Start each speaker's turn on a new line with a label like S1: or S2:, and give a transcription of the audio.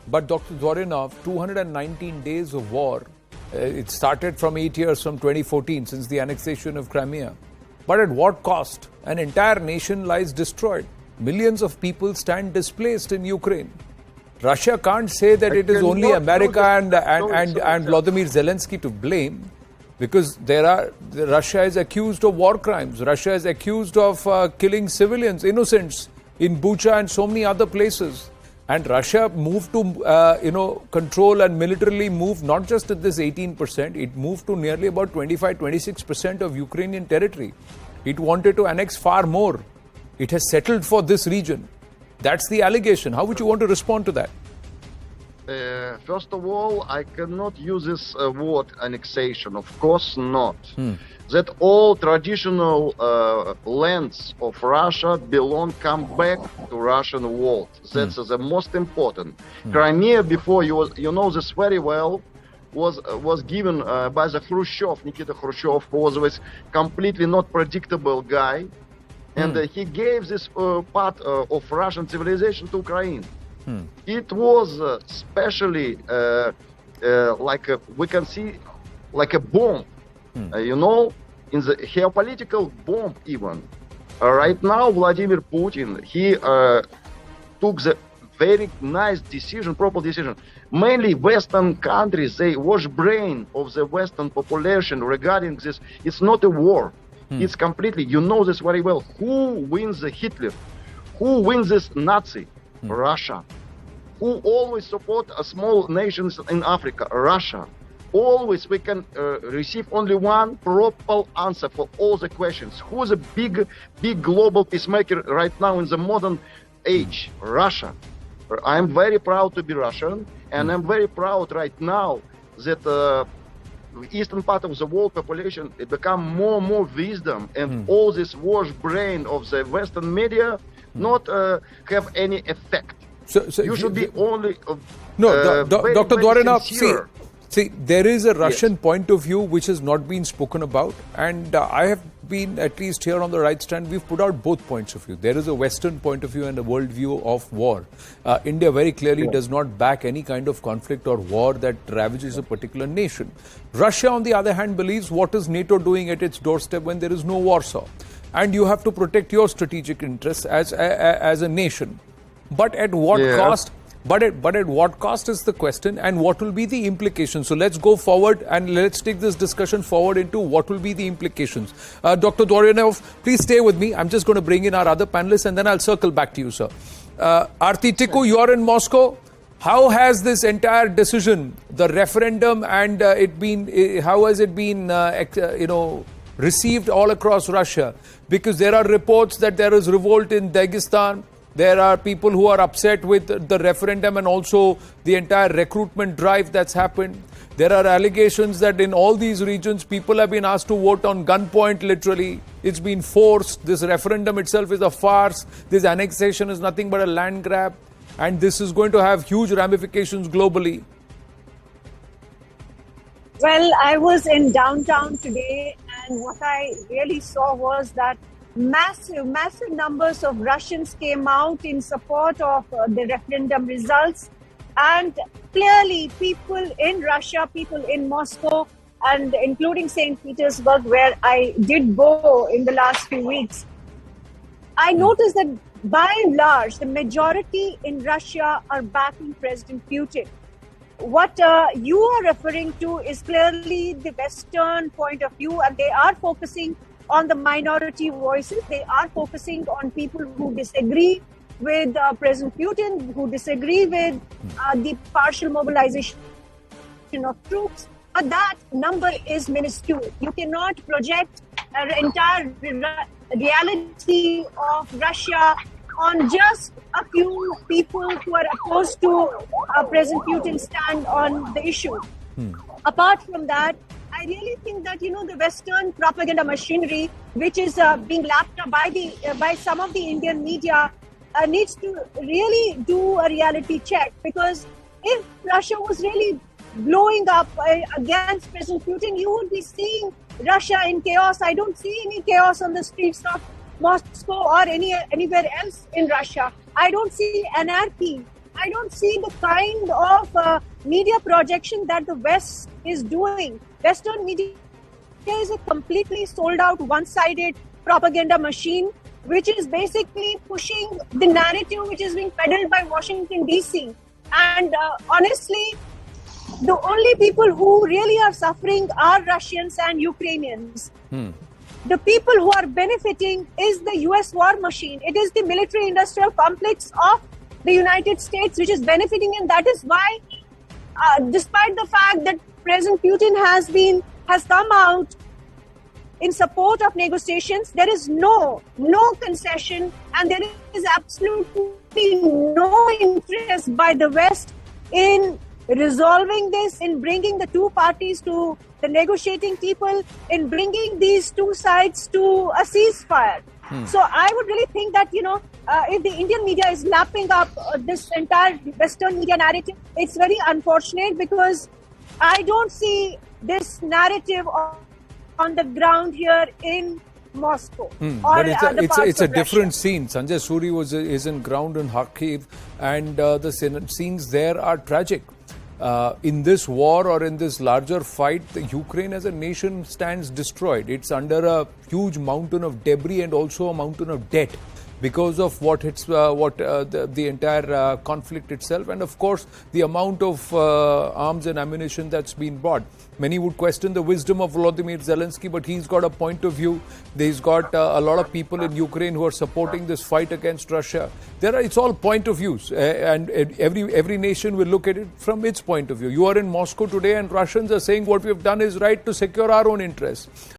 S1: But Dr. Dvorinov, 219 days of war. It started from 8 years from 2014, since the annexation of Crimea. But at what cost? An entire nation lies destroyed. Millions of people stand displaced in Ukraine. Russia can't say that it is only America and Vladimir Zelensky to blame, because Russia is accused of war crimes. Russia is accused of killing civilians, innocents, in Bucha and so many other places. And Russia moved to, control and militarily move not just at this 18%, it moved to nearly about 25-26% of Ukrainian territory. It wanted to annex far more. It has settled for this region. That's the allegation. How would you want to respond to that?
S2: First of all, I cannot use this word annexation. Of course not. That all traditional lands of Russia come back to Russian world. That's the most important. Crimea, before you know this very well, was given by the Khrushchev, Nikita Khrushchev, who was this completely not predictable guy, and he gave this part of Russian civilization to Ukraine. It was especially we can see like a bomb. In the geopolitical bomb even. Right now, Vladimir Putin, he took the very nice decision, proper decision. Mainly Western countries, they wash brain of the Western population regarding this. It's not a war. It's completely, you know this very well. Who wins the Hitler? Who wins this Nazi? Russia. Who always support small nations in Africa? Russia. Always we can receive only one proper answer for all the questions. Who is a big global peacemaker right now in the modern age? Russia. I'm very proud to be Russian, and I'm very proud right now that the eastern part of the world population it become more and more wisdom, and all this wash brain of the Western media not have any effect. So you should be only
S1: Dr. Dvorinov, see, there is a Russian point of view which has not been spoken about, and I have been, at least here on the right stand, we've put out both points of view. There is a Western point of view and a world view of war. India very clearly does not back any kind of conflict or war that ravages a particular nation. Russia, on the other hand, believes what is NATO doing at its doorstep when there is no Warsaw, and you have to protect your strategic interests as a nation. But at what cost? But at what cost is the question, and what will be the implications? So let's go forward and let's take this discussion forward into what will be the implications. Dr. Dvorinov, please stay with me. I'm just going to bring in our other panelists and then I'll circle back to you, sir. Arti Tiku, you're in Moscow. How has this entire decision, the referendum, and how has it been, received all across Russia? Because there are reports that there is revolt in Dagestan. There are people who are upset with the referendum and also the entire recruitment drive that's happened. There are allegations that in all these regions, people have been asked to vote on gunpoint, literally. It's been forced. This referendum itself is a farce. This annexation is nothing but a land grab. And this is going to have huge ramifications globally.
S3: Well, I was in downtown today, and what I really saw was that massive numbers of Russians came out in support of the referendum results, and clearly people in Russia, people in Moscow, and including St. Petersburg, where I did go in the last few weeks, I noticed that by and large the majority in Russia are backing President Putin. What you are referring to is clearly the Western point of view, and they are focusing on the minority voices. They are focusing on people who disagree with President Putin, who disagree with the partial mobilization of troops. But that number is minuscule. You cannot project an entire reality of Russia on just a few people who are opposed to President Putin's stand on the issue. Apart from that, I really think that, the Western propaganda machinery, which is being lapped up by some of the Indian media, needs to really do a reality check. Because if Russia was really blowing up against President Putin, you would be seeing Russia in chaos. I don't see any chaos on the streets of Moscow or anywhere else in Russia. I don't see anarchy I don't see the kind of media projection that the West is doing. Western media is a completely sold out, one-sided propaganda machine, which is basically pushing the narrative which is being peddled by Washington, D.C. And honestly, the only people who really are suffering are Russians and Ukrainians. The people who are benefiting is the US war machine. It is the military-industrial complex of the United States which is benefiting, and that is why, despite the fact that President Putin has come out in support of negotiations, there is no concession, and there is absolutely no interest by the West in resolving this, in bringing the two parties to the negotiating table, in bringing these two sides to a ceasefire. So I would really think that, if the Indian media is lapping up this entire Western media narrative, it's very unfortunate, because I don't see this narrative on the ground here in Moscow.
S1: But it's a different scene. Sanjay Suri is in ground in Kyiv, and the scenes there are tragic. In this war or in this larger fight, Ukraine as a nation stands destroyed. It's under a huge mountain of debris and also a mountain of debt because of the entire conflict itself, and of course the amount of arms and ammunition that's been bought. Many would question the wisdom of Volodymyr Zelensky, but he's got a point of view. He's got a lot of people in Ukraine who are supporting this fight against Russia. It's all point of views, and every nation will look at it from its point of view. You are in Moscow today, and Russians are saying what we have done is right to secure our own interests.